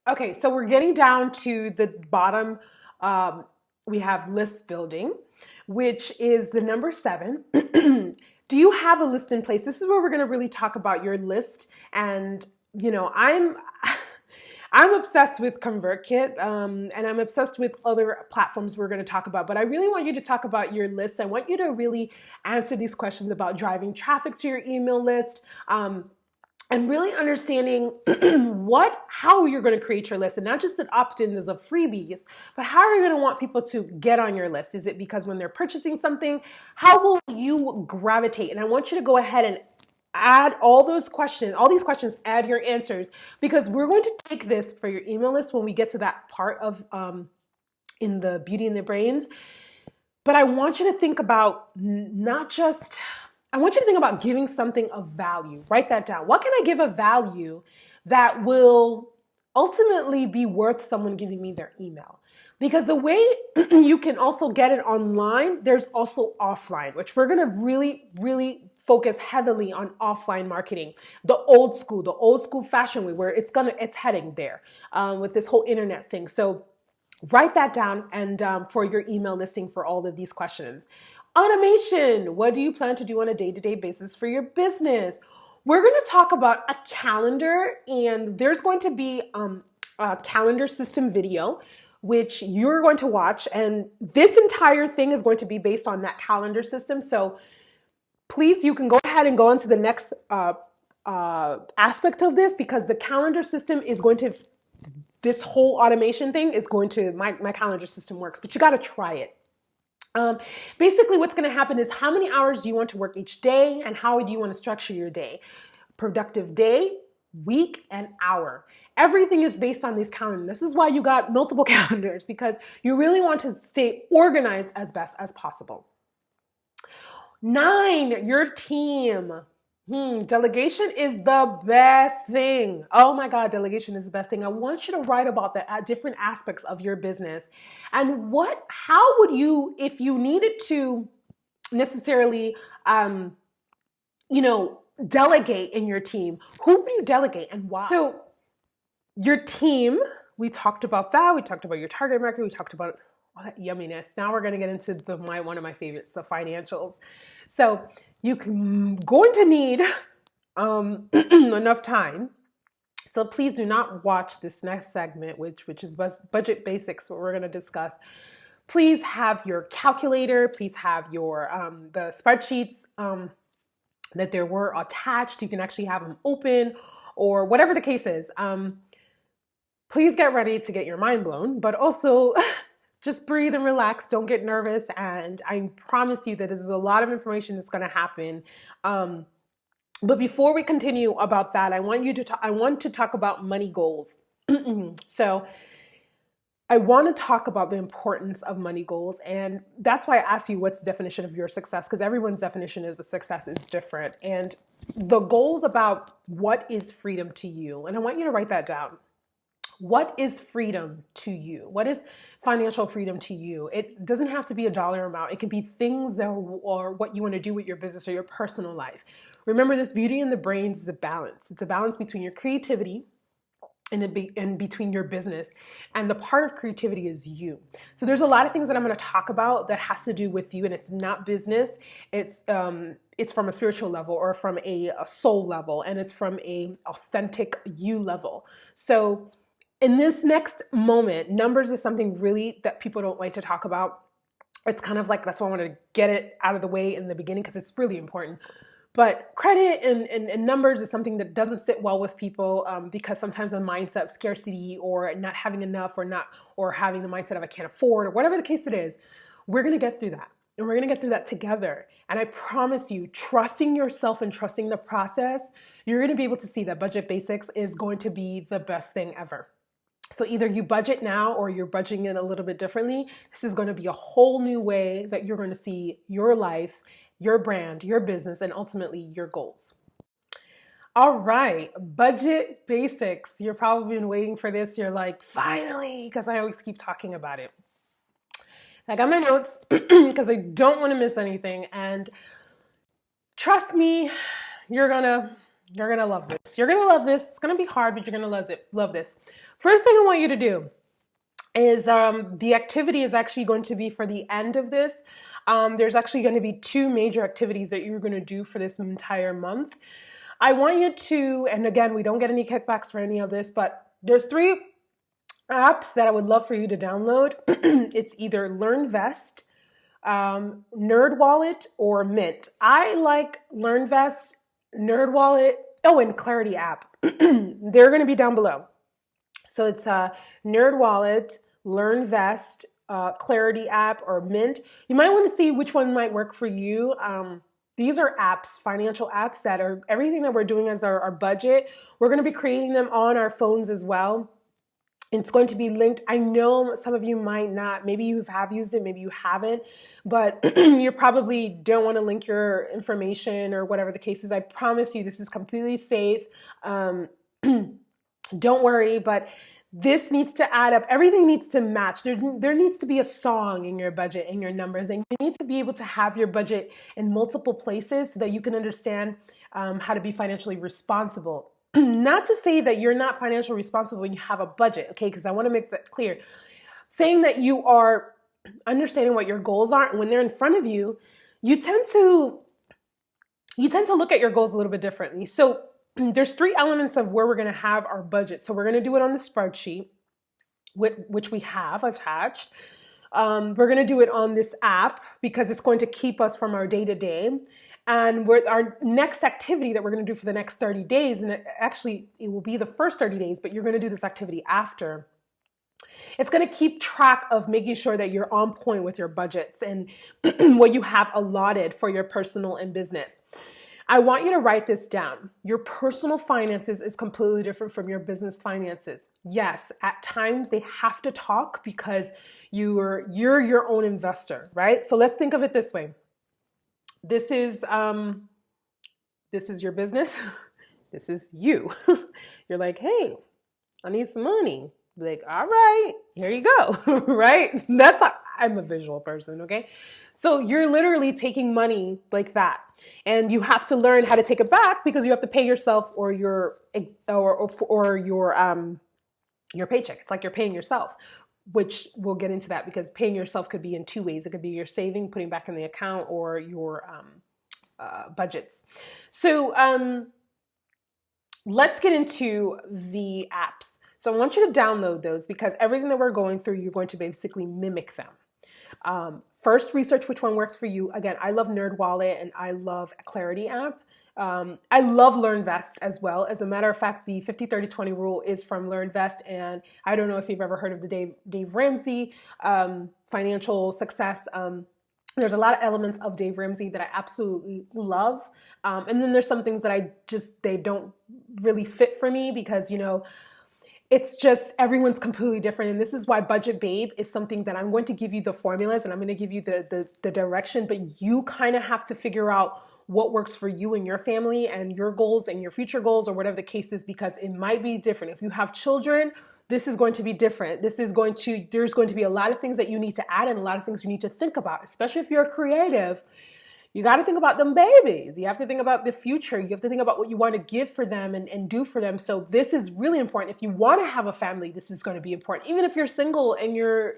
Okay, so we're getting down to the bottom. Um, we have list building, which is the number 7. Do you have a list in place? This is where we're going to really talk about your list. And I'm obsessed with ConvertKit, and I'm obsessed with other platforms we're going to talk about. But I really want you to talk about your list. I want you to really answer these questions about driving traffic to your email list. And really understanding how you're going to create your list, and not just an opt-in as a freebies, but how are you going to want people to get on your list? Is it because when they're purchasing something, how will you gravitate? And I want you to go ahead and add all these questions, add your answers, because we're going to take this for your email list when we get to that part of in the Beauty and the Brains. But I want you to think about I want you to think about giving something of value. Write that down. What can I give of value that will ultimately be worth someone giving me their email? Because the way you can also get it online, there's also offline, which we're going to really, really focus heavily on offline marketing, the old school fashion way, where it's heading there with this whole internet thing. So write that down and for your email listing for all of these questions. Automation. What do you plan to do on a day-to-day basis for your business? We're going to talk about a calendar, and there's going to be a calendar system video which you're going to watch, and this entire thing is going to be based on that calendar system. So please, you can go ahead and go on to the next aspect of this, because the calendar system is going to, this whole automation thing is going to, my calendar system works, but you got to try it. Basically, what's going to happen is how many hours do you want to work each day, and how do you want to structure your day? Productive day, week, and hour. Everything is based on these calendars. This is why you got multiple calendars, because you really want to stay organized as best as possible. 9, your team. Delegation is the best thing. Oh my God, delegation is the best thing. I want you to write about the different aspects of your business and how would you, if you needed to necessarily, delegate in your team, who would you delegate and why? So your team, we talked about that. We talked about your target market. We talked about all that yumminess. Now we're going to get into one of my favorites, the financials. So you're going to need enough time. So please do not watch this next segment, which is budget basics, what we're going to discuss. Please have your calculator. Please have your the spreadsheets that there were attached. You can actually have them open, or whatever the case is. Please get ready to get your mind blown, but also just breathe and relax. Don't get nervous. And I promise you that there's a lot of information that's going to happen. But before we continue about that, I want to talk about money goals. So I want to talk about the importance of money goals. And that's why I asked you what's the definition of your success, because everyone's definition of success is different. And the goals about what is freedom to you. And I want you to write that down. What is freedom to you? What is financial freedom to you? It doesn't have to be a dollar amount. It can be things or what you want to do with your business or your personal life. Remember, this Beauty and the Brains is a balance. It's a balance between your creativity and between your business. And the part of creativity is you. So there's a lot of things that I'm going to talk about that has to do with you, and it's not business. It's from a spiritual level, or from a soul level, and it's from a authentic you level. So in this next moment, numbers is something really that people don't like to talk about. It's kind of like, that's why I want to get it out of the way in the beginning, because it's really important. But credit and numbers is something that doesn't sit well with people because sometimes the mindset of scarcity, or not having enough, or having the mindset of I can't afford, or whatever the case it is, we're going to get through that. And we're going to get through that together. And I promise you, trusting yourself and trusting the process, you're going to be able to see that Budget Basics is going to be the best thing ever. So either you budget now, or you're budgeting it a little bit differently. This is going to be a whole new way that you're going to see your life, your brand, your business, and ultimately your goals. All right, Budget Basics. You're probably been waiting for this. You're like, finally, because I always keep talking about it. I got my notes because I don't want to miss anything. And trust me, you're going to You're going to love this. You're going to love this. It's going to be hard, but you're going to love this. First thing I want you to do is the activity is actually going to be for the end of this. There's actually going to be 2 major activities that you're going to do for this entire month. I want you to, and again, we don't get any kickbacks for any of this, but there's 3 apps that I would love for you to download. It's either LearnVest, NerdWallet, or Mint. I like LearnVest, NerdWallet, and Clarity app. They're going to be down below. So it's NerdWallet, LearnVest, Clarity app, or Mint. You might want to see which one might work for you. These are apps, financial apps that are everything that we're doing as our budget. We're going to be creating them on our phones as well. It's going to be linked. I know some of you might not, maybe you have used it, maybe you haven't, but you probably don't want to link your information or whatever the case is. I promise you this is completely safe. Don't worry, but this needs to add up. Everything needs to match. There needs to be a song in your budget, in your numbers, and you need to be able to have your budget in multiple places so that you can understand how to be financially responsible. Not to say that you're not financially responsible when you have a budget, okay? Because I want to make that clear. Saying that you are understanding what your goals are, and when they're in front of you, you tend to look at your goals a little bit differently. So there's 3 elements of where we're going to have our budget. So we're going to do it on the spreadsheet, which we have attached. We're going to do it on this app because it's going to keep us from our day-to-day. And our next activity that we're going to do for the next 30 days, and it will be the first 30 days, but you're going to do this activity after. It's going to keep track of making sure that you're on point with your budgets and what you have allotted for your personal and business. I want you to write this down. Your personal finances is completely different from your business finances. Yes, at times they have to talk because you're your own investor, right? So let's think of it this way. This is your business. This is you. You're like, hey, I need some money. Be like, all right, here you go, right? I'm a visual person, okay? So you're literally taking money like that, and you have to learn how to take it back because you have to pay yourself or your paycheck. It's like you're paying yourself, which we'll get into that because paying yourself could be in 2 ways. It could be your saving, putting back in the account, or your budgets. So let's get into the apps. So I want you to download those because everything that we're going through, you're going to basically mimic them. First, research which one works for you. Again, I love NerdWallet and I love Clarity app. I love LearnVest as well. As a matter of fact, the 50-30-20 rule is from LearnVest, and I don't know if you've ever heard of the Dave Ramsey financial success. There's a lot of elements of Dave Ramsey that I absolutely love, and then there's some things that they don't really fit for me because it's just everyone's completely different. And this is why Budget Babe is something that I'm going to give you the formulas and I'm going to give you the direction, but you kind of have to figure out what works for you and your family and your goals and your future goals or whatever the case is, because it might be different. If you have children, this is going to be different. There's going to be a lot of things that you need to add and a lot of things you need to think about, especially if you're creative. You got to think about them babies. You have to think about the future. You have to think about what you want to give for them and do for them. So this is really important. If you want to have a family, this is going to be important. Even if you're single and you're,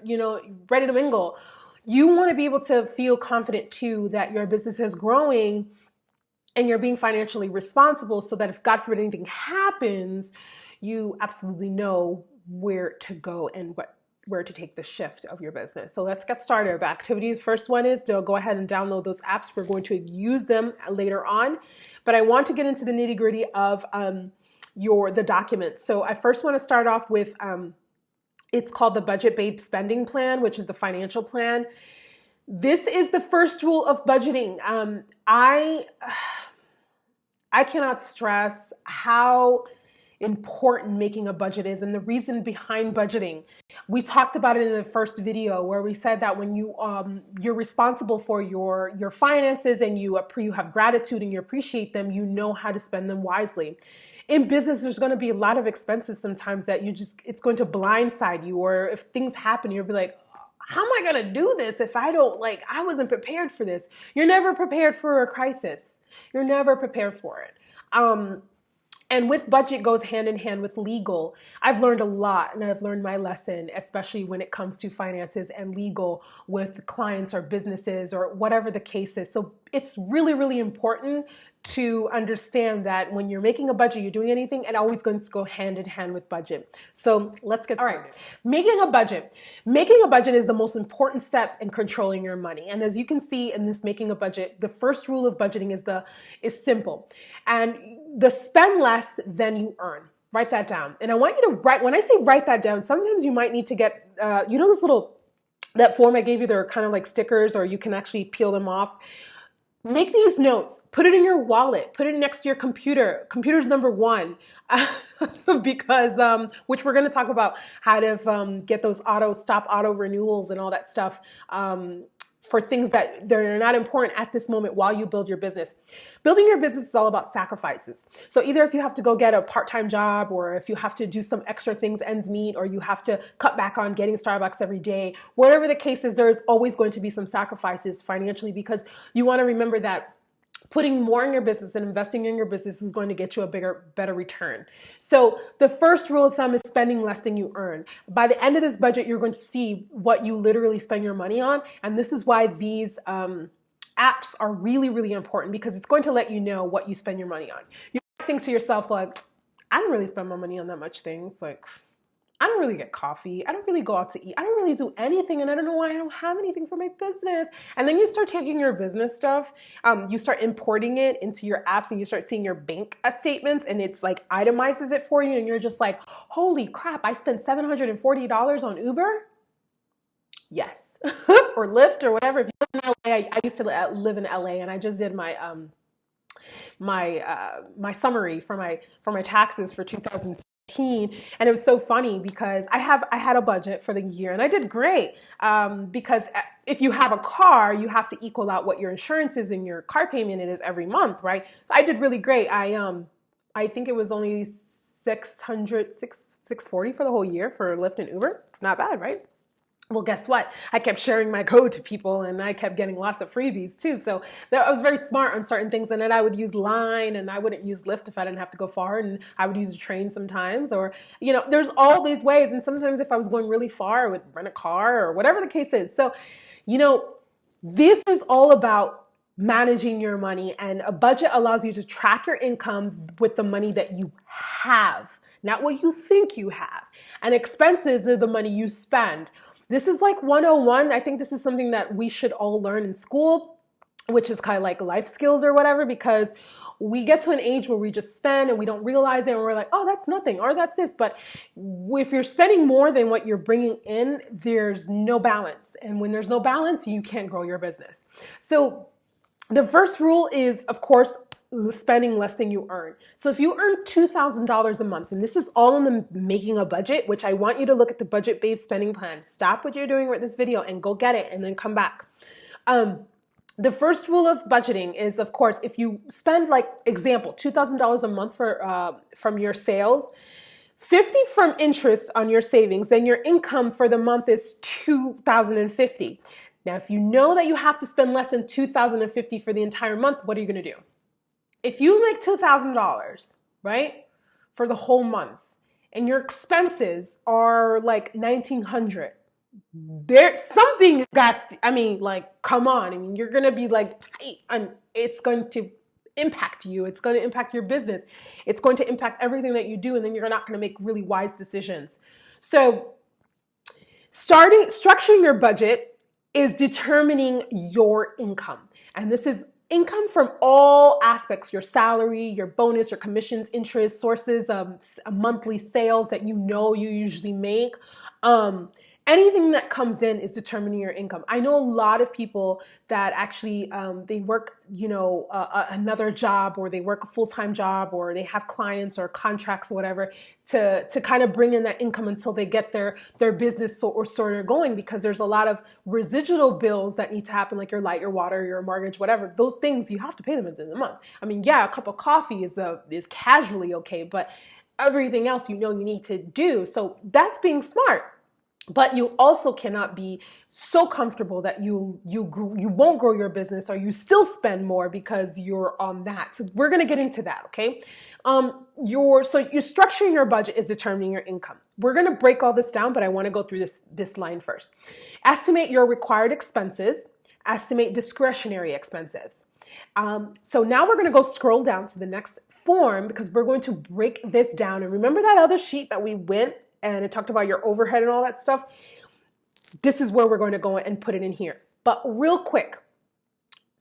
ready to mingle, you want to be able to feel confident too that your business is growing and you're being financially responsible so that if God forbid anything happens, you absolutely know where to go and where to take the shift of your business. So let's get started. The activity, the first one is to go ahead and download those apps. We're going to use them later on, but I want to get into the nitty gritty of the documents. So I first want to start off with, it's called the Budget Babe Spending Plan, which is the financial plan. This is the first rule of budgeting. I cannot stress how important making a budget is and the reason behind budgeting. We talked about it in the first video where we said that when you're responsible for your finances and you have gratitude and you appreciate them, you know how to spend them wisely. In business, there's going to be a lot of expenses sometimes that it's going to blindside you, or if things happen, you'll be like, how am I going to do this if I wasn't prepared for this? You're never prepared for a crisis. You're never prepared for it. And with budget goes hand in hand with legal. I've learned a lot, and I've learned my lesson, especially when it comes to finances and legal with clients or businesses or whatever the case is. So it's really, really important to understand that when you're making a budget, you're doing anything, it always going to go hand in hand with budget. So let's get started. All right. Making a budget. Making a budget is the most important step in controlling your money. And as you can see in this making a budget, the first rule of budgeting is simple. And the spend less than you earn. Write that down. And I want you to write, when I say write that down, sometimes you might need to get, those that form I gave you, they're kind of like stickers, or you can actually peel them off. Make these notes, put it in your wallet, put it next to your computer. Computer's number one, because, which we're going to talk about how to get those auto renewals and all that stuff for things that they're not important at this moment while you build your business. Building your business is all about sacrifices. So either if you have to go get a part-time job, or if you have to do some extra things, ends meet, or you have to cut back on getting Starbucks every day, whatever the case is, there's always going to be some sacrifices financially, because you want to remember that putting more in your business and investing in your business is going to get you a better return. So the first rule of thumb is spending less than you earn. By the end of this budget, you're going to see what you literally spend your money on. And this is why these apps are really, really important, because it's going to let you know what you spend your money on. You think to yourself, like, I don't really spend my money on that much things. Like, I don't really get coffee. I don't really go out to eat. I don't really do anything. And I don't know why I don't have anything for my business. And then you start taking your business stuff, you start importing it into your apps, and you start seeing your bank statements, and it's like itemizes it for you. And you're just like, holy crap, I spent $740 on Uber? Yes. Or Lyft or whatever. If you live in LA, I used to live in LA, and I just did my my summary for my taxes for 2016. And it was so funny because I had a budget for the year, and I did great, because if you have a car, you have to equal out what your insurance is and your car payment it is every month, right? So I did really great. I think it was only $640 for the whole year for Lyft and Uber. Not bad, right? Well, guess what? I kept sharing my code to people, and I kept getting lots of freebies too. So I was very smart on certain things. And then I would use Line, and I wouldn't use Lyft if I didn't have to go far. And I would use a train sometimes, or, there's all these ways. And sometimes if I was going really far, I would rent a car or whatever the case is. So, this is all about managing your money, and a budget allows you to track your income with the money that you have, not what you think you have. And expenses are the money you spend. This is like 101. I think this is something that we should all learn in school, which is kind of like life skills or whatever, because we get to an age where we just spend and we don't realize it, and we're like, oh, that's nothing, or that's this. But if you're spending more than what you're bringing in, there's no balance. And when there's no balance, you can't grow your business. So the first rule is, of course, spending less than you earn. So if you earn $2,000 a month, and this is all in the making a budget, which I want you to look at the Budget Babe spending plan. Stop what you're doing with this video and go get it, and then come back. The first rule of budgeting is, of course, if you spend, like, example, $2,000 a month from your sales, 50 from interest on your savings, then your income for the month is $2,050. Now, if you know that you have to spend less than $2,050 for the entire month, what are you going to do? If you make $2,000, right, for the whole month, and your expenses are like $1,900, there's something come on. You're going to be like, it's going to impact you. It's going to impact your business. It's going to impact everything that you do, and then you're not going to make really wise decisions. So structuring your budget is determining your income. And this is income from all aspects: your salary, your bonus, your commissions, interest, sources of monthly sales that you usually make. Anything that comes in is determining your income. I know a lot of people that actually they work, another job, or they work a full-time job, or they have clients or contracts or whatever to kind of bring in that income until they get their business sort of going, because there's a lot of residual bills that need to happen, like your light, your water, your mortgage, whatever. Those things, you have to pay them at the end of the month. A cup of coffee is casually okay, but everything else you need to do. So that's being smart. But you also cannot be so comfortable that you won't grow your business, or you still spend more because you're on that. So we're going to get into that, okay? You're structuring your budget is determining your income. We're going to break all this down, but I want to go through this line first. Estimate your required expenses. Estimate discretionary expenses. So now we're going to go scroll down to the next form, because we're going to break this down. And remember that other sheet that we went and it talked about your overhead and all that stuff? This is where we're going to go and put it in here. But real quick,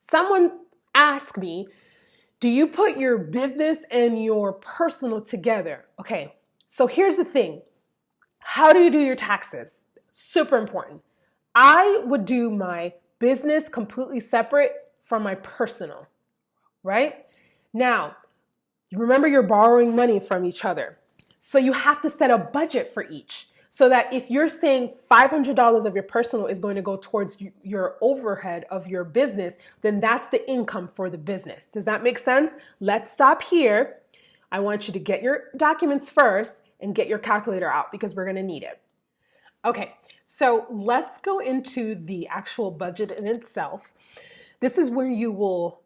someone asked me, do you put your business and your personal together? Okay, so here's the thing. How do you do your taxes? Super important. I would do my business completely separate from my personal, right? Now, you remember you're borrowing money from each other. So you have to set a budget for each, so that if you're saying $500 of your personal is going to go towards your overhead of your business, then that's the income for the business. Does that make sense? Let's stop here. I want you to get your documents first and get your calculator out, because we're going to need it. Okay, so let's go into the actual budget in itself. This is where you will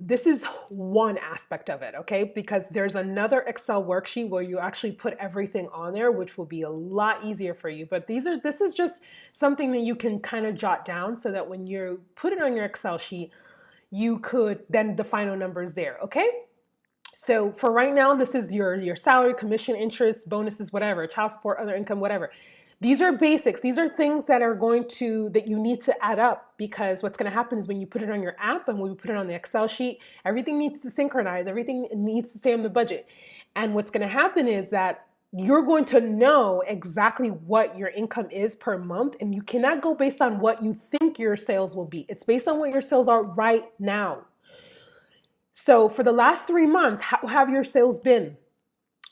this is one aspect of it, okay? Because there's another Excel worksheet where you actually put everything on there, which will be a lot easier for you. But this is just something that you can kind of jot down, so that when you put it on your Excel sheet, you could then the final numbers there, okay? So for right now, this is your salary, commission, interest, bonuses, whatever, child support, other income, whatever. These are basics. These are things that you need to add up, because what's going to happen is when you put it on your app and when you put it on the Excel sheet, everything needs to synchronize. Everything needs to stay on the budget. And what's going to happen is that you're going to know exactly what your income is per month, and you cannot go based on what you think your sales will be. It's based on what your sales are right now. So for the last 3 months, how have your sales been?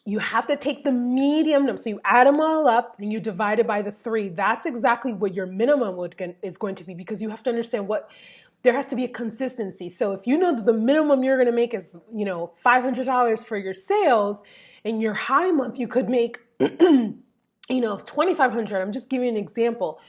You have to take the medium number. So you add them all up and you divide it by the 3. That's exactly what your minimum is going to be, because you have to understand there has to be a consistency. So if you know that the minimum you're going to make is, $500 for your sales, and your high month you could make, $2,500. I'm just giving you an example.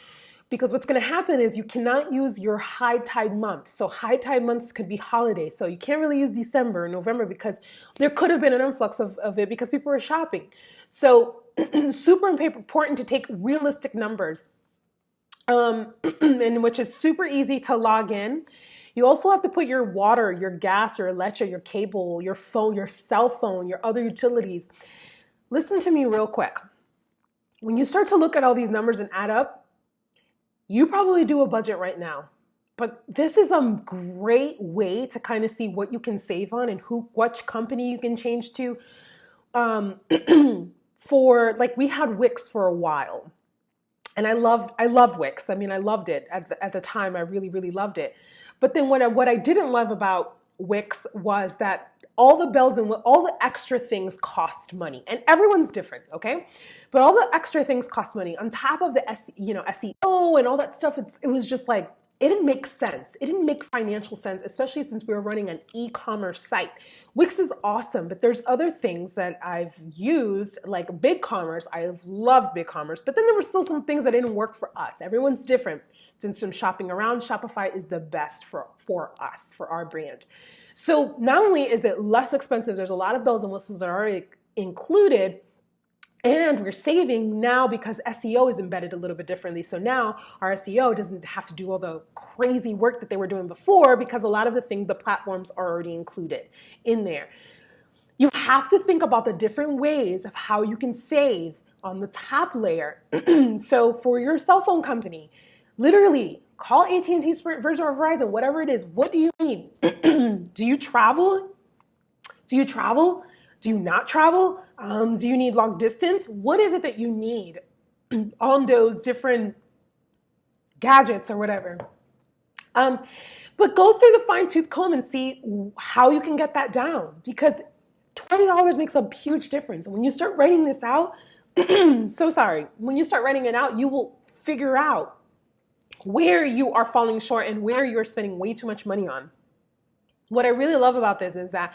Because what's going to happen is you cannot use your high tide month. So high tide months could be holidays. So you can't really use December or November, because there could have been an influx of it because people were shopping. So super important to take realistic numbers, and which is super easy to log in. You also have to put your water, your gas, your electric, your cable, your phone, your cell phone, your other utilities. Listen to me real quick. When you start to look at all these numbers and add up, you probably do a budget right now, but this is a great way to kind of see what you can save on and which company you can change to. We had Wix for a while, and I loved Wix. I mean, I loved it at the time. I really, really loved it. But then what I didn't love about Wix was that all the bells and all the extra things cost money, and everyone's different, okay? But all the extra things cost money on top of the SEO and all that stuff. It was just like, it didn't make sense. It didn't make financial sense, especially since we were running an e-commerce site. Wix is awesome, but there's other things that I've used, like BigCommerce. I loved BigCommerce, but then there were still some things that didn't work for us. Everyone's different. Since I'm shopping around, Shopify is the best for us, for our brand. So not only is it less expensive, there's a lot of bells and whistles that are already included, and we're saving now because SEO is embedded a little bit differently. So now our SEO doesn't have to do all the crazy work that they were doing before, because a lot of the platforms are already included in there. You have to think about the different ways of how you can save on the top layer. So for your cell phone company, literally call AT&T, Sprint, Virgin, or Verizon, whatever it is. What do you need? Do you travel? Do you travel? Do you not travel? Do you need long distance? What is it that you need on those different gadgets or whatever? But go through the fine-tooth comb and see how you can get that down, because $20 makes a huge difference. When you start writing this out, when you start writing it out, you will figure out where you are falling short and where you're spending way too much money on. What I really love about this is that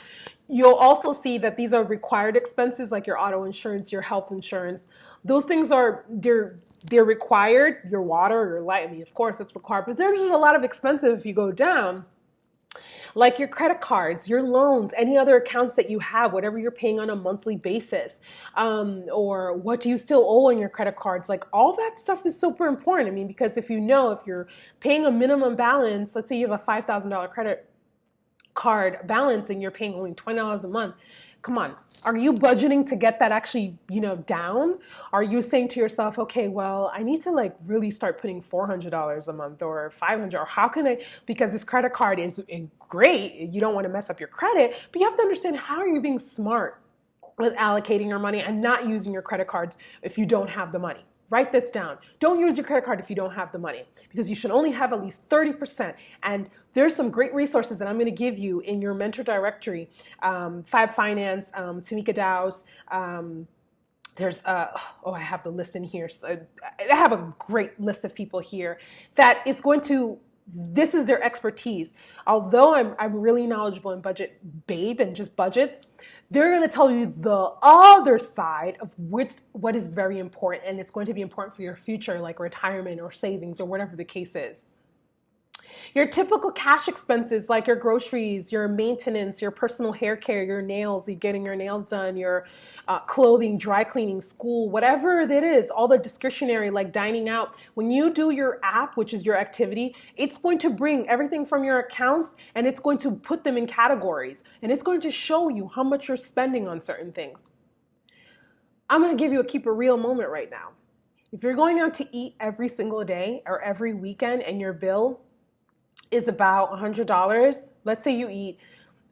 you'll also see that these are required expenses like your auto insurance, your health insurance. Those things they're required. Your water, your light, I mean, of course it's required, but there's just a lot of expenses if you go down. Like your credit cards, your loans, any other accounts that you have, whatever you're paying on a monthly basis, or what do you still owe on your credit cards, like all that stuff is super important. I mean, because if you're paying a minimum balance, let's say you have a $5,000 credit card balance and you're paying only $20 a month, come on, are you budgeting to get that actually, down? Are you saying to yourself, okay, well, I need to like really start putting $400 a month or $500, or how can I, because this credit card is great, you don't want to mess up your credit, but you have to understand, how are you being smart with allocating your money and not using your credit cards if you don't have the money? Write this down. Don't use your credit card if you don't have the money, because you should only have at least 30%. And there's some great resources that I'm going to give you in your mentor directory. Fab Finance, Tamika Dow's. There's, I have the list in here. So I have a great list of people here that is going to, this is their expertise. Although I'm really knowledgeable in Budget Babe and just budgets, they're going to tell you the other side of what is very important, and it's going to be important for your future, like retirement or savings or whatever the case is. Your typical cash expenses, like your groceries, your maintenance, your personal hair care, your nails, you getting your nails done, your clothing, dry cleaning, school, whatever it is, all the discretionary, like dining out. When you do your app, which is your activity, it's going to bring everything from your accounts and it's going to put them in categories. And it's going to show you how much you're spending on certain things. I'm going to give you a keep it real moment right now. If you're going out to eat every single day or every weekend and your bill is about $100. Let's say you eat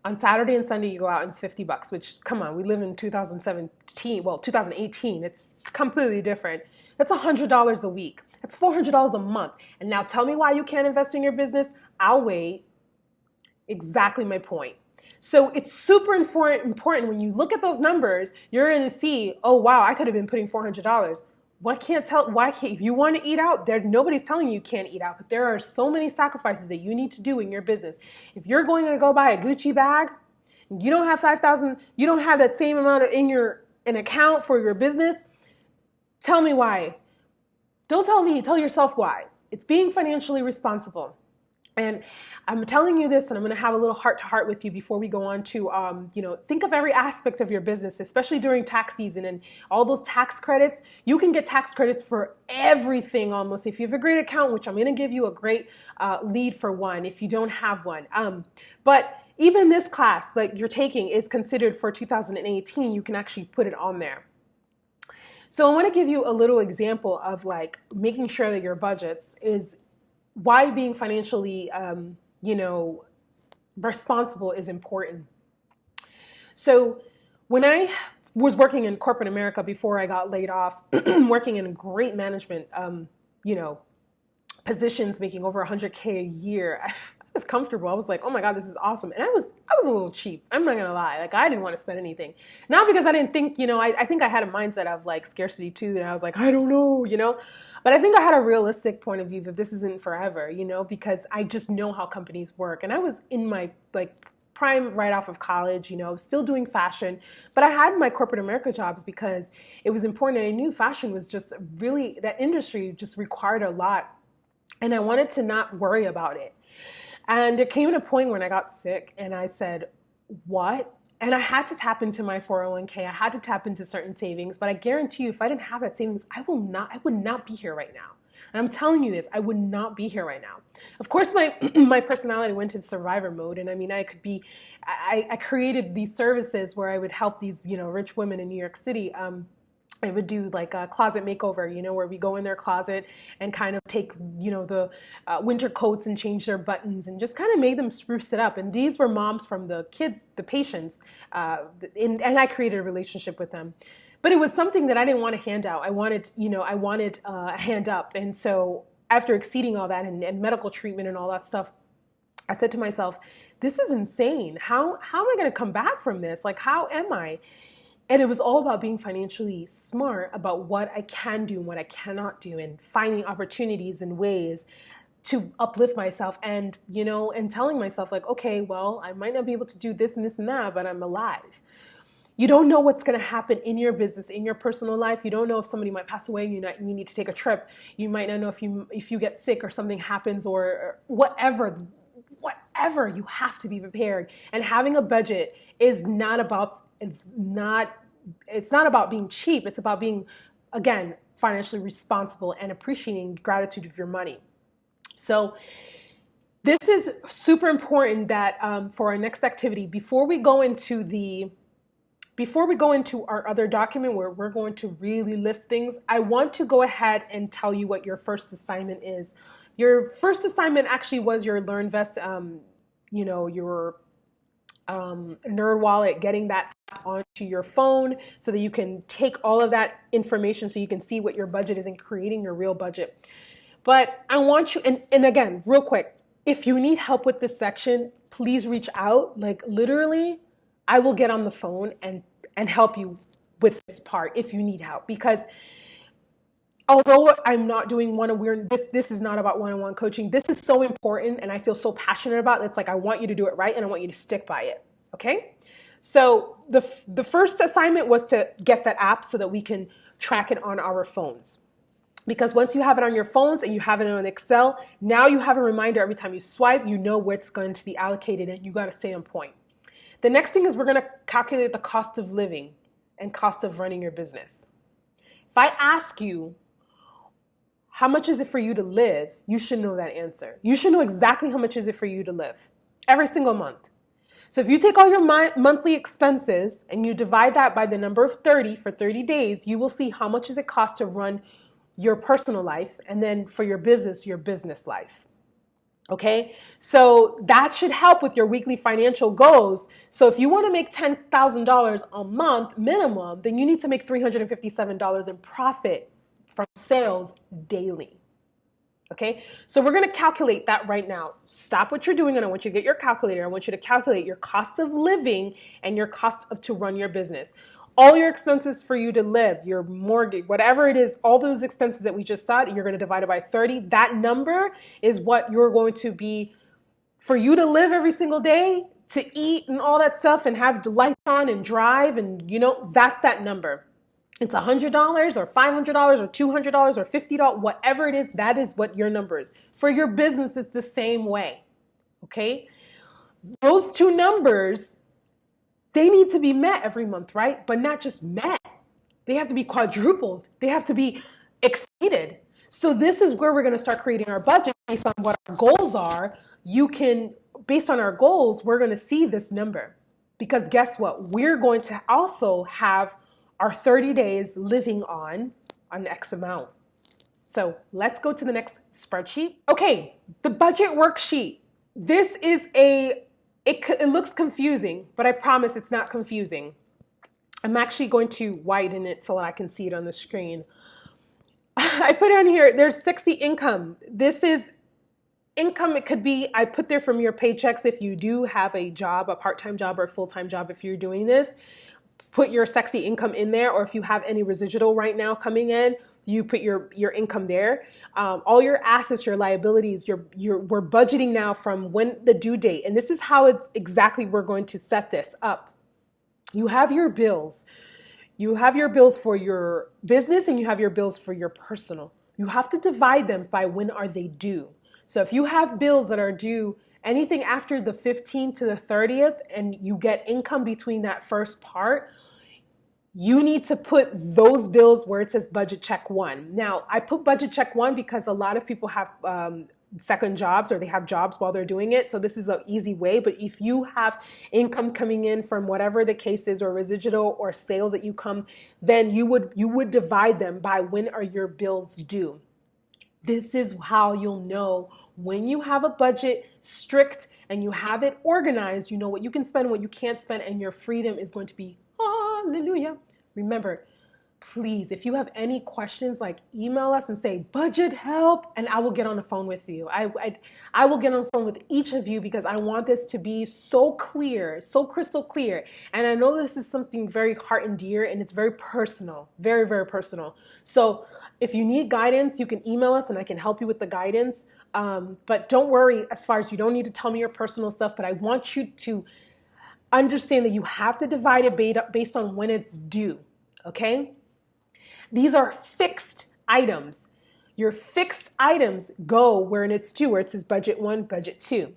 on Saturday and Sunday, you go out and it's $50, which, come on, we live in 2018. It's completely different. That's $100 a week. That's $400 a month. And now tell me why you can't invest in your business. I'll wait. Exactly my point. So it's super important when you look at those numbers, you're going to see, oh, wow, I could have been putting $400. Why can't, if you want to eat out, nobody's telling you can't eat out, but there are so many sacrifices that you need to do in your business. If you're going to go buy a Gucci bag, you don't have $5,000, you don't have that same amount in an account for your business, tell me why. Don't tell me, tell yourself why. It's being financially responsible. And I'm telling you this, and I'm going to have a little heart-to-heart with you before we go on to, think of every aspect of your business, especially during tax season and all those tax credits. You can get tax credits for everything almost. If you have a great account, which I'm going to give you a great lead for one if you don't have one. But even this class that you're taking is considered for 2018. You can actually put it on there. So I want to give you a little example of like making sure that your budgets is why being financially, responsible is important. So when I was working in corporate America before I got laid off, working in great management, positions, making over $100K a year, I was comfortable. I was like, oh my God, this is awesome. And I was a little cheap. I'm not going to lie. Like, I didn't want to spend anything. Not because I didn't think, I think I had a mindset of like scarcity too. And I was like, I don't know, but I think I had a realistic point of view that this isn't forever, because I just know how companies work. And I was in my like prime right off of college, still doing fashion, but I had my corporate America jobs because it was important. And I knew fashion was just really, that industry just required a lot. And I wanted to not worry about it. And there came a point when I got sick and I said, what? And I had to tap into my 401k. I had to tap into certain savings, but I guarantee you, if I didn't have that savings, I would not be here right now. And I'm telling you this, I would not be here right now. Of course, my personality went into survivor mode. And I mean, I created these services where I would help these, rich women in New York City, I would do like a closet makeover, where we go in their closet and kind of take, the winter coats and change their buttons and just kind of made them spruce it up. And these were moms from the kids, the patients, and I created a relationship with them. But it was something that I didn't want to hand out. I wanted a hand up. And so after exceeding all that and medical treatment and all that stuff, I said to myself, this is insane. How am I going to come back from this? Like, how am I? And it was all about being financially smart about what I can do and what I cannot do and finding opportunities and ways to uplift myself and, and telling myself like, okay, well, I might not be able to do this and this and that, but I'm alive. You don't know what's going to happen in your business, in your personal life. You don't know if somebody might pass away and you need to take a trip. You might not know if you get sick or something happens or whatever. Whatever, you have to be prepared. And having a budget is it's not about being cheap. It's about being, again, financially responsible and appreciating gratitude of your money. So this is super important that for our next activity, before we go into our other document where we're going to really list things, I want to go ahead and tell you what your first assignment is. Your first assignment actually was your LearnVest, your NerdWallet, getting that app onto your phone so that you can take all of that information so you can see what your budget is and creating your real budget. But I want you, and again, real quick, if you need help with this section, please reach out. Like literally, I will get on the phone and help you with this part if you need help. Because although I'm not doing this is not about one-on-one coaching. This is so important and I feel so passionate about it. It's like I want you to do it right and I want you to stick by it. Okay? So the first assignment was to get that app so that we can track it on our phones. Because once you have it on your phones and you have it on Excel, now you have a reminder every time you swipe, you know where it's going to be allocated and you got to stay on point. The next thing is we're going to calculate the cost of living and cost of running your business. If I ask you, how much is it for you to live? You should know that answer. You should know exactly how much is it for you to live every single month. So if you take all your monthly expenses and you divide that by the number of 30 for 30 days, you will see how much does it cost to run your personal life and then for your business life. Okay, so that should help with your weekly financial goals. So if you want to make $10,000 a month minimum, then you need to make $357 in profit from sales daily. Okay, so we're going to calculate that right now. Stop what you're doing and I want you to get your calculator. I want you to calculate your cost of living and your cost to run your business. All your expenses for you to live, your mortgage, whatever it is, all those expenses that we just saw, you're going to divide it by 30. That number is what you're going to be for you to live every single day, to eat and all that stuff and have the lights on and drive and, that's that number. It's $100 or $500 or $200 or $50, whatever it is, that is what your number is. For your business, it's the same way, okay? Those two numbers, they need to be met every month, right? But not just met. They have to be quadrupled. They have to be exceeded. So this is where we're going to start creating our budget based on what our goals are. Based on our goals, we're going to see this number. Because guess what? We're going to also have our 30 days living on an X amount. So let's go to the next spreadsheet. Okay, the budget worksheet. This is it looks confusing, but I promise it's not confusing. I'm actually going to widen it so that I can see it on the screen. I put on here, there's sexy income. This is income. It could be, I put there from your paychecks if you do have a job, a part-time job or a full-time job if you're doing this. Put your sexy income in there, or if you have any residual right now coming in, you put your income there. All your assets, your liabilities, we're budgeting now from when the due date. And this is how it's exactly we're going to set this up. You have your bills. You have your bills for your business and you have your bills for your personal. You have to divide them by when are they due. So if you have bills that are due anything after the 15th to the 30th and you get income between that first part, you need to put those bills where it says budget check 1. Now, I put budget check 1 because a lot of people have second jobs or they have jobs while they're doing it. So this is an easy way. But if you have income coming in from whatever the case is, or residual or sales that you come, then you would divide them by when are your bills due. This is how you'll know when you have a budget strict and you have it organized, you know what you can spend, what you can't spend, and your freedom is going to be hallelujah. Remember, please, if you have any questions, like email us and say budget help, and I will get on the phone with you. I will get on the phone with each of you because I want this to be so clear, so crystal clear. And I know this is something very heart and dear, and it's very personal, very, very personal. So if you need guidance, you can email us and I can help you with the guidance. But don't worry, as far as you don't need to tell me your personal stuff, but I want you to understand that you have to divide it based on when it's due, okay? These are fixed items. Your fixed items go where it's due, where it says budget 1, budget 2.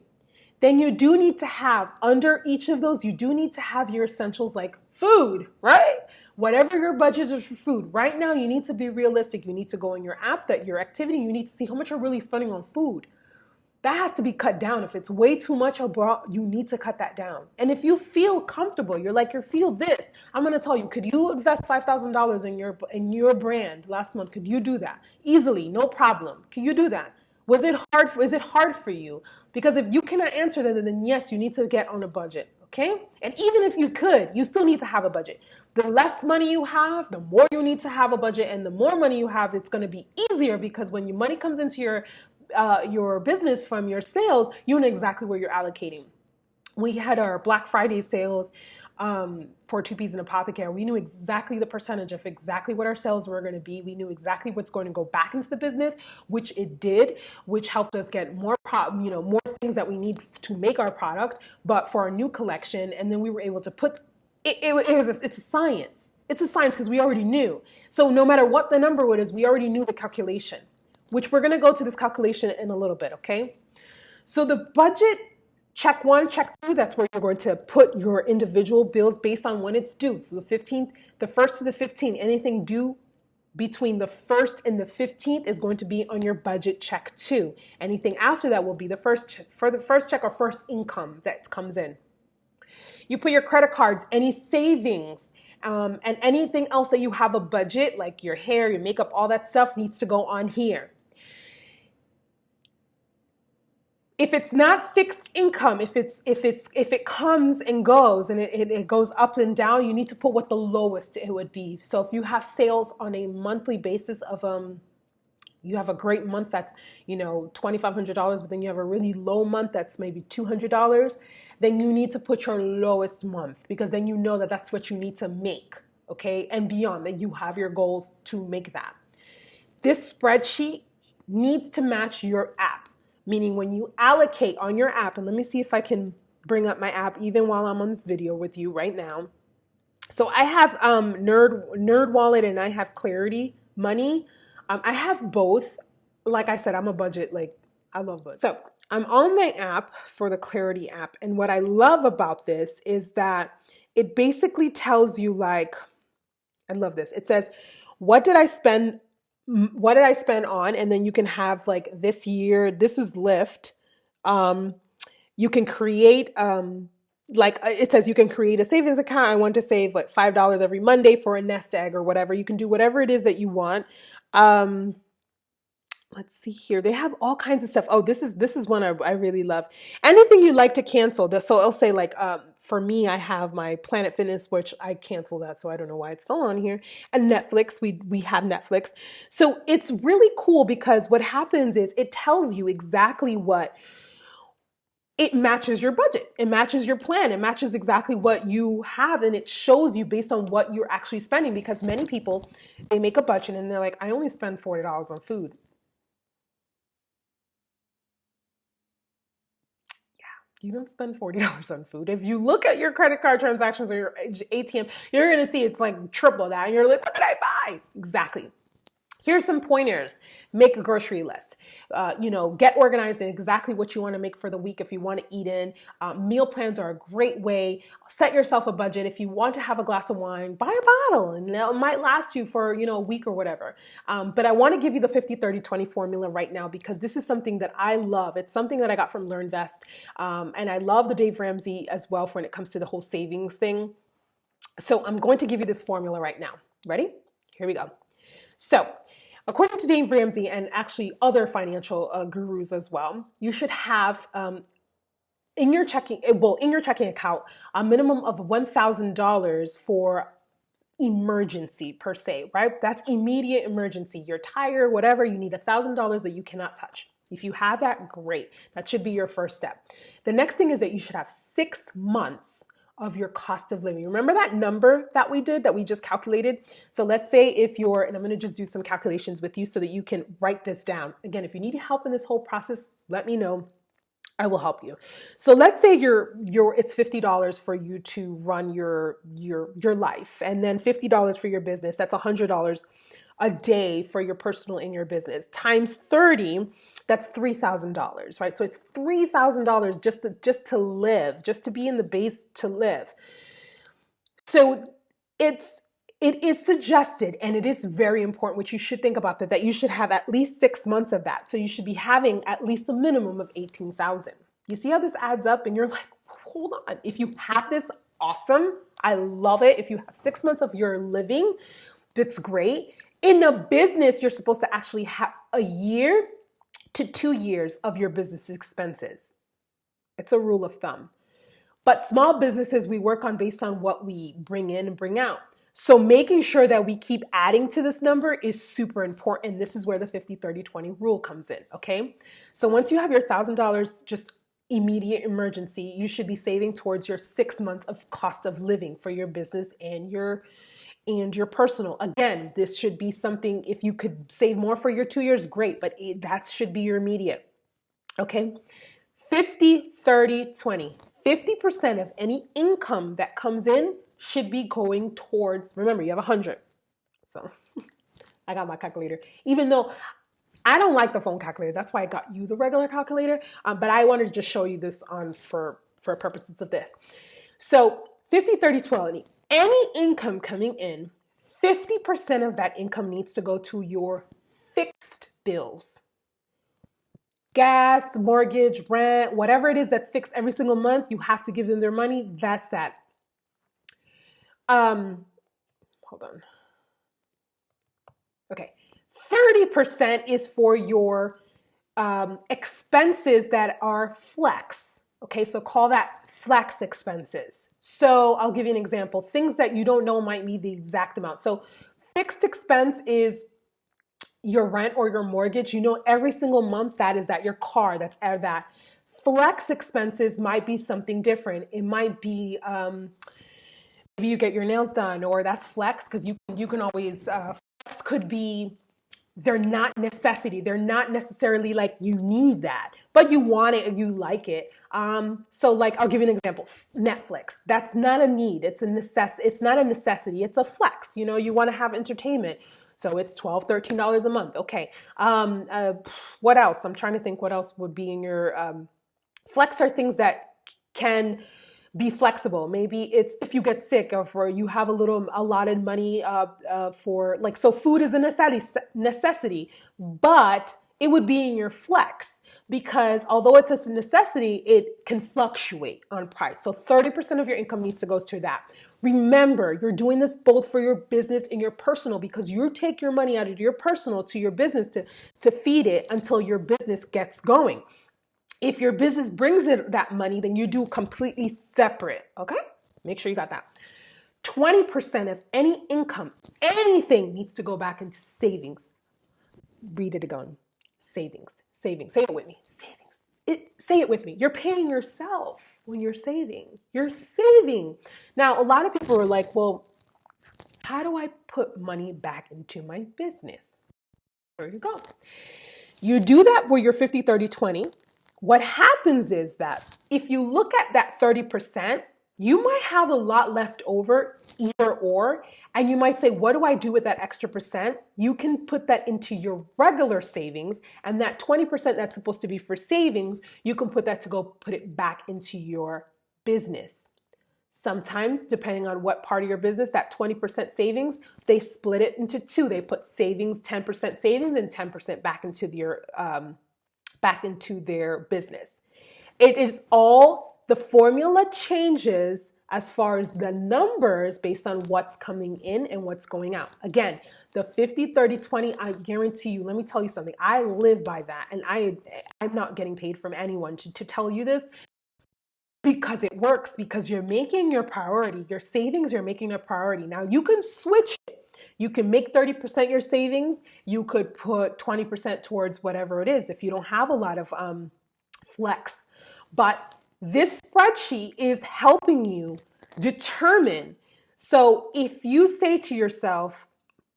Then you do need to have, under each of those, you do need to have your essentials like food, right? Whatever your budget is for food. Right now, you need to be realistic. You need to go in your app, that your activity, you need to see how much you're really spending on food. That has to be cut down. If it's way too much, you need to cut that down. And if you feel comfortable, you feel this, I'm going to tell you, could you invest $5,000 in your brand last month? Could you do that? Easily, no problem. Can you do that? Is it hard for you? Because if you cannot answer that, then yes, you need to get on a budget, okay? And even if you could, you still need to have a budget. The less money you have, the more you need to have a budget, and the more money you have, it's going to be easier, because when your money comes into your business from your sales, you know exactly where you're allocating. We had our Black Friday sales for 2Ps and Apothecary. We knew exactly the percentage of exactly what our sales were going to be. We knew exactly what's going to go back into the business, which it did, which helped us get more things that we need to make our product, but for our new collection. And then we were able to put it's a science. It's a science because we already knew. So no matter what the number was, we already knew the calculation, which we're going to go to this calculation in a little bit, okay? So the budget, check 1, check 2, that's where you're going to put your individual bills based on when it's due. So the 1st to the 15th, anything due between the 1st and the 15th is going to be on your budget check 2. Anything after that will be the first check, for the first check or first income that comes in. You put your credit cards, any savings, and anything else that you have a budget, like your hair, your makeup, all that stuff needs to go on here. If it's not fixed income, if it comes and goes and it goes up and down, you need to put what the lowest it would be. So if you have sales on a monthly basis of you have a great month that's $2,500, but then you have a really low month that's maybe $200, then you need to put your lowest month, because then you know that that's what you need to make, okay, and beyond that you have your goals to make that. This spreadsheet needs to match your app. Meaning when you allocate on your app, and let me see if I can bring up my app even while I'm on this video with you right now. So I have NerdWallet and I have Clarity Money. I have both. Like I said, I'm a budget, I love both. So I'm on my app for the Clarity app. And what I love about this is that it basically tells you I love this. It says, what did I spend on? And then you can have this year, this was Lyft. You can create, it says you can create a savings account. I want to save $5 every Monday for a nest egg or whatever. You can do whatever it is that you want. Let's see here. They have all kinds of stuff. Oh, this is one I really love. Anything you like to cancel. So I'll say for me, I have my Planet Fitness, which I canceled that, so I don't know why it's still on here. And Netflix, we have Netflix. So it's really cool because what happens is it tells you exactly it matches your budget. It matches your plan. It matches exactly what you have, and it shows you based on what you're actually spending, because many people, they make a budget and they're like, I only spend $40 on food. You don't spend $40 on food. If you look at your credit card transactions or your ATM, you're going to see it's triple that. And you're like, what did I buy? Exactly. Here's some pointers. Make a grocery list. Get organized in exactly what you want to make for the week if you want to eat in. Meal plans are a great way. Set yourself a budget. If you want to have a glass of wine, buy a bottle and it might last you for a week or whatever. But I want to give you the 50-30-20 formula right now, because this is something that I love. It's something that I got from LearnVest. And I love the Dave Ramsey as well when it comes to the whole savings thing. So I'm going to give you this formula right now. Ready? Here we go. So according to Dave Ramsey and actually other financial gurus as well, you should have in your checking account a minimum of $1,000 for emergency per se, right? That's immediate emergency. You're tired, whatever, you need $1,000 that you cannot touch. If you have that, great. That should be your first step. The next thing is that you should have 6 months of your cost of living. Remember that number that we did, that we just calculated? So let's say if you're, and I'm going to just do some calculations with you so that you can write this down. Again, if you need help in this whole process, let me know. I will help you. So let's say it's $50 for you to run your life, and then $50 for your business. That's $100 a day for your personal and your business. Times 30, that's $3,000, right? So it's $3,000 just to live, just to be in the base to live. So it is suggested, and it is very important, which you should think about, that you should have at least 6 months of that. So you should be having at least a minimum of 18,000. You see how this adds up? And you're like, hold on. If you have this, awesome. I love it. If you have 6 months of your living, that's great. In a business, you're supposed to actually have a year to 2 years of your business expenses. It's a rule of thumb. But small businesses, we work on based on what we bring in and bring out. So making sure that we keep adding to this number is super important. And this is where the 50-30-20 rule comes in, okay? So once you have your $1,000 just immediate emergency, you should be saving towards your 6 months of cost of living for your business and your personal. Again, this should be something, if you could save more for your 2 years, great, but that should be your immediate, okay? 50-30-20. 50% of any income that comes in should be going towards, remember, you have 100. So I got my calculator, even though I don't like the phone calculator. That's why I got you the regular calculator. But I wanted to just show you this for purposes of this. So 50-30-20, any income coming in, 50% of that income needs to go to your fixed bills. Gas, mortgage, rent, whatever it is that's fixed every single month, you have to give them their money. That's that. Hold on. Okay. 30% is for your expenses that are flex. Okay, so call that flex expenses. So I'll give you an example. Things that you don't know might be the exact amount. So fixed expense is your rent or your mortgage. You know, every single month that is that. Your car, that's that. Flex expenses might be something different. It might be maybe you get your nails done, or that's flex, because you can always flex could be, they're not necessity. They're not necessarily like you need that, but you want it and you like it. So like, I'll give you an example. Netflix, that's not a need. It's not a necessity. It's a flex. You know, you want to have entertainment. So it's $12, $13 a month. Okay. What else? I'm trying to think what else would be in your flex are things that can be flexible. Maybe it's if you get sick, or you have a little allotted money for, like, so food is a necessity, but it would be in your flex, because although it's a necessity, it can fluctuate on price. So 30% of your income needs to go to that. Remember, you're doing this both for your business and your personal, because you take your money out of your personal to your business to feed it until your business gets going. If your business brings in that money, then you do completely separate, okay? Make sure you got that. 20% of any income, anything, needs to go back into savings. Read it again. Savings. Say it with me. Savings. Say it with me. You're paying yourself when you're saving. You're saving. Now, a lot of people are like, well, how do I put money back into my business? There you go. You do that where you're 50-30-20. What happens is that if you look at that 30%, you might have a lot left over, either or, and you might say, what do I do with that extra percent? You can put that into your regular savings, and that 20% that's supposed to be for savings, you can put that to go put it back into your business. Sometimes, depending on what part of your business, that 20% savings, they split it into two. They put savings, 10% savings, and 10% back into their business. It is all, the formula changes as far as the numbers based on what's coming in and what's going out. Again, the 50-30-20, I guarantee you, let me tell you something. I live by that, and I'm not getting paid from anyone to tell you this, because it works, because you're making your priority, your savings, you're making a priority. Now you can switch it. You can make 30% your savings. You could put 20% towards whatever it is if you don't have a lot of flex. But this spreadsheet is helping you determine. So if you say to yourself,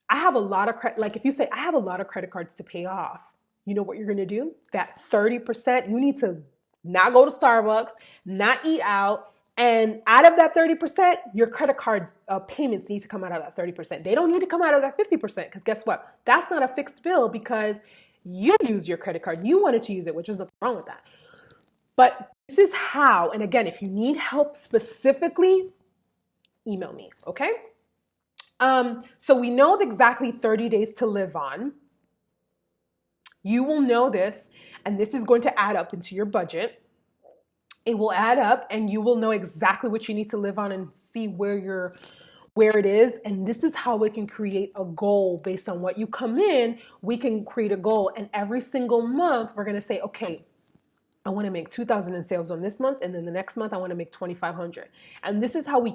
I have a lot of credit, like if you say, I have a lot of credit cards to pay off, you know what you're gonna do? That 30%, you need to not go to Starbucks, not eat out, and out of that 30%, your credit card payments need to come out of that 30%. They don't need to come out of that 50%, because guess what? That's not a fixed bill because you use your credit card. You wanted to use it, which is nothing wrong with that. But this is how, and again, if you need help specifically, email me, okay? So we know exactly 30 days to live on. You will know this, and this is going to add up into your budget. It will add up, and you will know exactly what you need to live on and see where it is. And this is how we can create a goal based on what you come in. We can create a goal, and every single month we're going to say, okay, I want to make 2,000 in sales on this month, and then the next month I want to make 2,500. And this is how we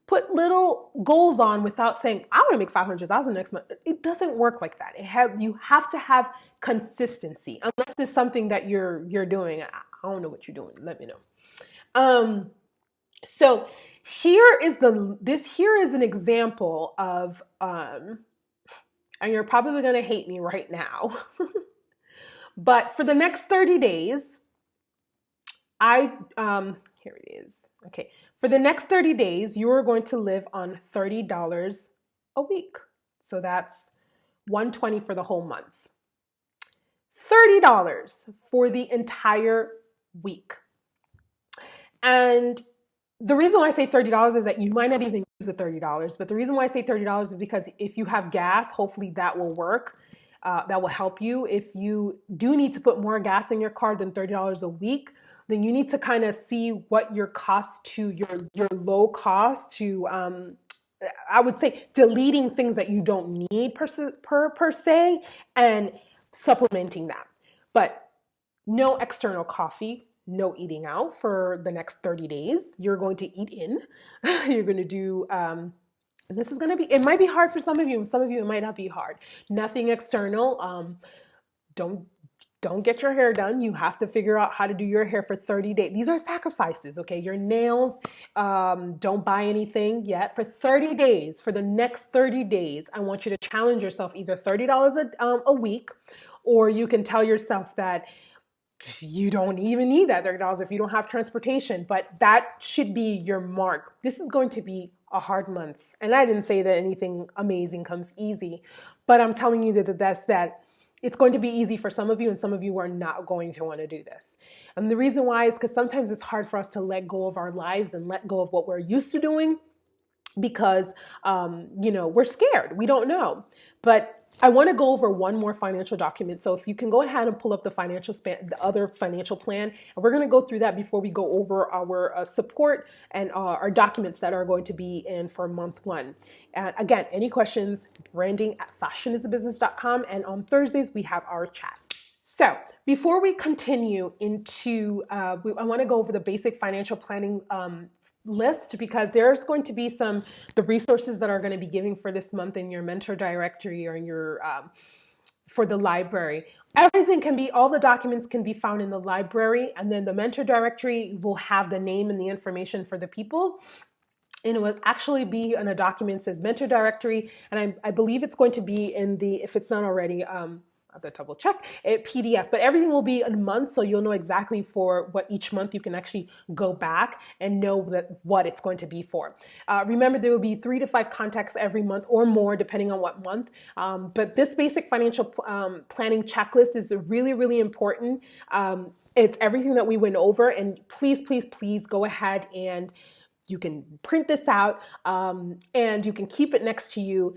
put little goals on without saying, I want to make 500,000 next month. It doesn't work like that. You have to have consistency, unless it's something that you're doing. I don't know what you're doing. Let me know. So here is an example of, and you're probably going to hate me right now, but for the next 30 days, here it is. Okay. For the next 30 days, you are going to live on $30 a week. So that's $120 for the whole month. $30 for the entire week. And the reason why I say $30 is that you might not even use the $30, but the reason why I say $30 is because if you have gas, hopefully that will work. That will help you. If you do need to put more gas in your car than $30 a week, then you need to kind of see what your cost to your low cost to, I would say, deleting things that you don't need per se, and supplementing that. But no external coffee, no eating out for the next 30 days. You're going to eat in. You're going to do, and this is going to be, it might be hard for some of you. Some of you, it might not be hard. Nothing external. Don't get your hair done. You have to figure out how to do your hair for 30 days. These are sacrifices, okay? Your nails, don't buy anything yet. For 30 days, for the next 30 days, I want you to challenge yourself either $30 a week, or you can tell yourself that you don't even need that $30 if you don't have transportation, but that should be your mark. This is going to be a hard month. And I didn't say that anything amazing comes easy, but I'm telling you that it's going to be easy for some of you, and some of you are not going to want to do this. And the reason why is because sometimes it's hard for us to let go of our lives and let go of what we're used to doing because, we're scared. We don't know. But I want to go over one more financial document. So if you can go ahead and pull up the other financial plan, and we're going to go through that before we go over our support and our documents that are going to be in for month one. And again, any questions, branding@fashionisabusiness.com. And on Thursdays, we have our chat. So before we continue into, I want to go over the basic financial planning list, because there's going to be the resources that are going to be giving for this month in your mentor directory or in your for the library. All the documents can be found in the library, and then the mentor directory will have the name and the information for the people. And it will actually be in a document that says mentor directory, and I believe it's going to be in if it's not already, I have to double check, PDF, but everything will be a month, so you'll know exactly for what each month you can actually go back and know what it's going to be for. Remember, there will be 3 to 5 contacts every month or more, depending on what month. But this basic financial planning checklist is really, really important. It's everything that we went over, and please, please, please go ahead and you can print this out and you can keep it next to you.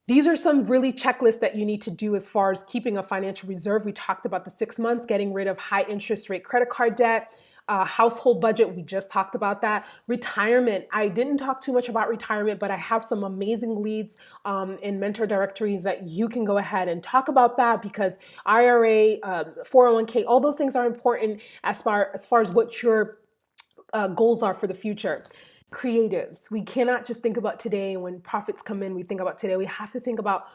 These are some really checklists that you need to do as far as keeping a financial reserve. We talked about the 6 months, getting rid of high interest rate credit card debt, household budget. We just talked about that. Retirement. I didn't talk too much about retirement, but I have some amazing leads in mentor directories that you can go ahead and talk about that, because IRA, 401k, all those things are important as far as what your goals are for the future. creatives. We cannot just think about today. When profits come in, we think about today. We have to think about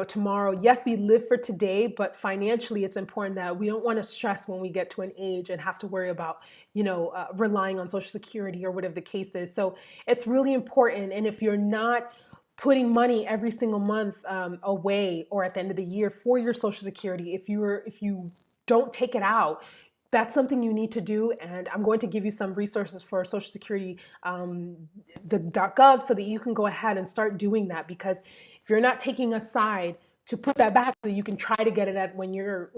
tomorrow. Yes, we live for today, but financially, it's important that we don't want to stress when we get to an age and have to worry about, relying on Social Security or whatever the case is. So it's really important. And if you're not putting money every single month away or at the end of the year for your Social Security, if you don't take it out, that's something you need to do. And I'm going to give you some resources for Social Security, the .gov, so that you can go ahead and start doing that. Because if you're not taking aside to put that back so that you can try to get it at when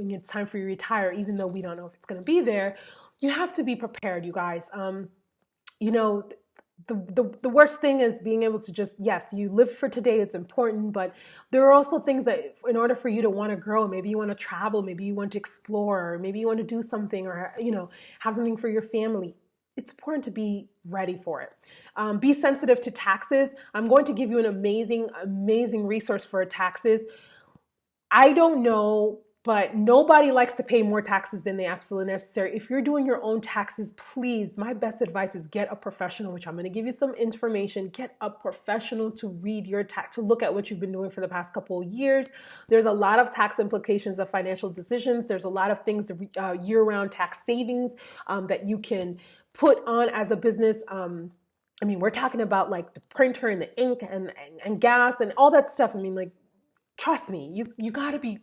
it's time for you to retire, even though we don't know if it's going to be there, you have to be prepared, you guys. The worst thing is being able to just, yes, you live for today, it's important, but there are also things that in order for you to want to grow, maybe you want to travel, maybe you want to explore, or maybe you want to do something, or have something for your family. It's important to be ready for it. Be sensitive to taxes. I'm going to give you an amazing resource for taxes. I don't know, but nobody likes to pay more taxes than they absolutely necessary. If you're doing your own taxes, please, my best advice is get a professional, which I'm going to give you some information. Get a professional to read your tax, to look at what you've been doing for the past couple of years. There's a lot of tax implications of financial decisions. There's a lot of things, year-round tax savings that you can put on as a business. We're talking about like the printer and the ink and gas and all that stuff. Trust me, you got to be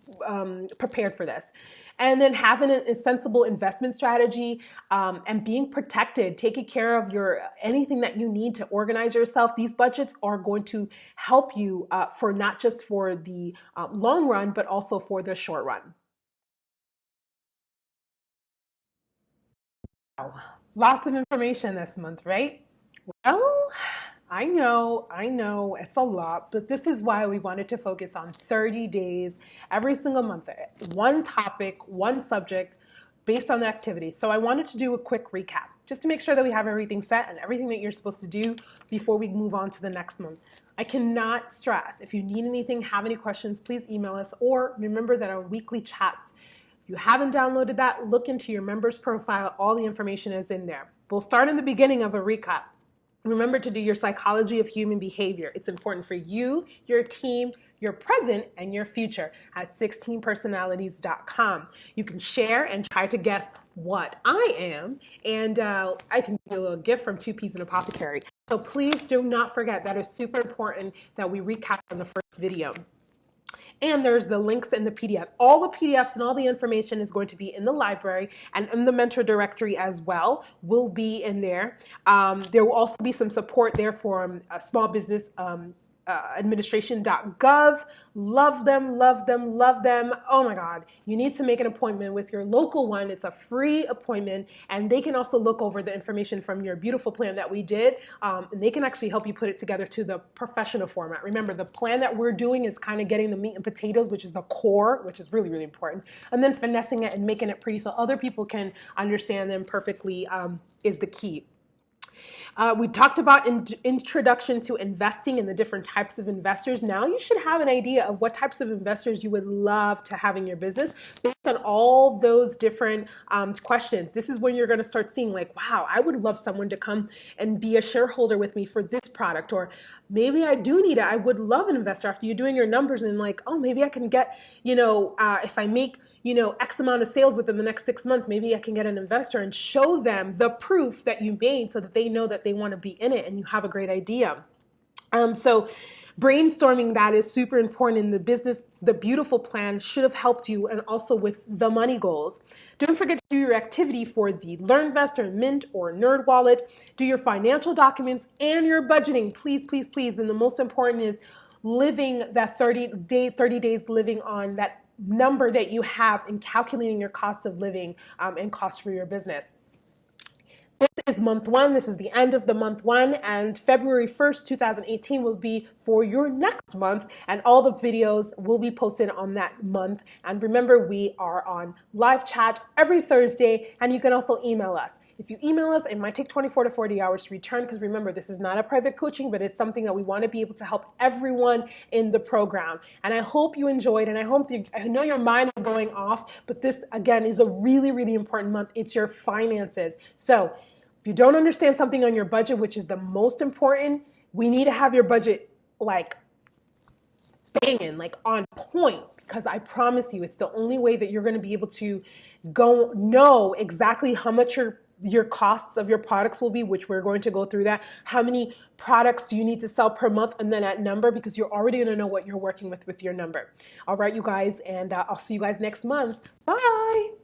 prepared for this. And then having a sensible investment strategy and being protected, taking care of anything that you need to organize yourself. These budgets are going to help you for not just for the long run, but also for the short run. Wow. Lots of information this month, right? Well, I know, it's a lot, but this is why we wanted to focus on 30 days every single month, one topic, one subject based on the activity. So I wanted to do a quick recap just to make sure that we have everything set and everything that you're supposed to do before we move on to the next month. I cannot stress, if you need anything, have any questions, please email us, or remember that our weekly chats, if you haven't downloaded that, look into your members profile. All the information is in there. We'll start in the beginning of a recap. Remember to do your psychology of human behavior. It's important for you, your team, your present, and your future at 16personalities.com. You can share and try to guess what I am, and I can give you a little gift from Two Peas in Apothecary. So please do not forget, that is super important that we recap on the first video. And there's the links in the PDF. All the PDFs and all the information is going to be in the library, and in the mentor directory as well will be in there. There will also be some support there for small business administration.gov. Love them, love them, love them. Oh my God. You need to make an appointment with your local one. It's a free appointment, and they can also look over the information from your beautiful plan that we did. And they can actually help you put it together to the professional format. Remember, the plan that we're doing is kind of getting the meat and potatoes, which is the core, which is really, really important, and then finessing it and making it pretty so other people can understand them perfectly is the key. We talked about introduction to investing and the different types of investors. Now you should have an idea of what types of investors you would love to have in your business based on all those different questions. This is when you're going to start seeing like, wow, I would love someone to come and be a shareholder with me for this product, or maybe I do need it. I would love an investor after you're doing your numbers and like, oh, maybe I can get, if I make X amount of sales within the next 6 months, maybe I can get an investor, and show them the proof that you made so that they know that they want to be in it and you have a great idea. So brainstorming that is super important in the business. The beautiful plan should have helped you, and also with the money goals. Don't forget to do your activity for the LearnVest or Mint or NerdWallet. Do your financial documents and your budgeting, please, please, please. And the most important is living that 30 days living on that number that you have in calculating your cost of living and cost for your business. This is month one. This is the end of the month one, and February 1st, 2018 will be for your next month, and all the videos will be posted on that month. And remember, we are on live chat every Thursday, and you can also email us. If you email us, it might take 24 to 40 hours to return, because remember, this is not a private coaching, but it's something that we want to be able to help everyone in the program. And I hope you enjoyed, and I know your mind is going off, but this, again, is a really, really important month. It's your finances. So If you don't understand something on your budget, which is the most important, we need to have your budget like banging, like on point, because I promise you, it's the only way that you're going to be able to go know exactly how much your costs of your products will be, which we're going to go through that. How many products do you need to sell per month, and then at number, because you're already going to know what you're working with your number. All right, you guys, and I'll see you guys next month. Bye.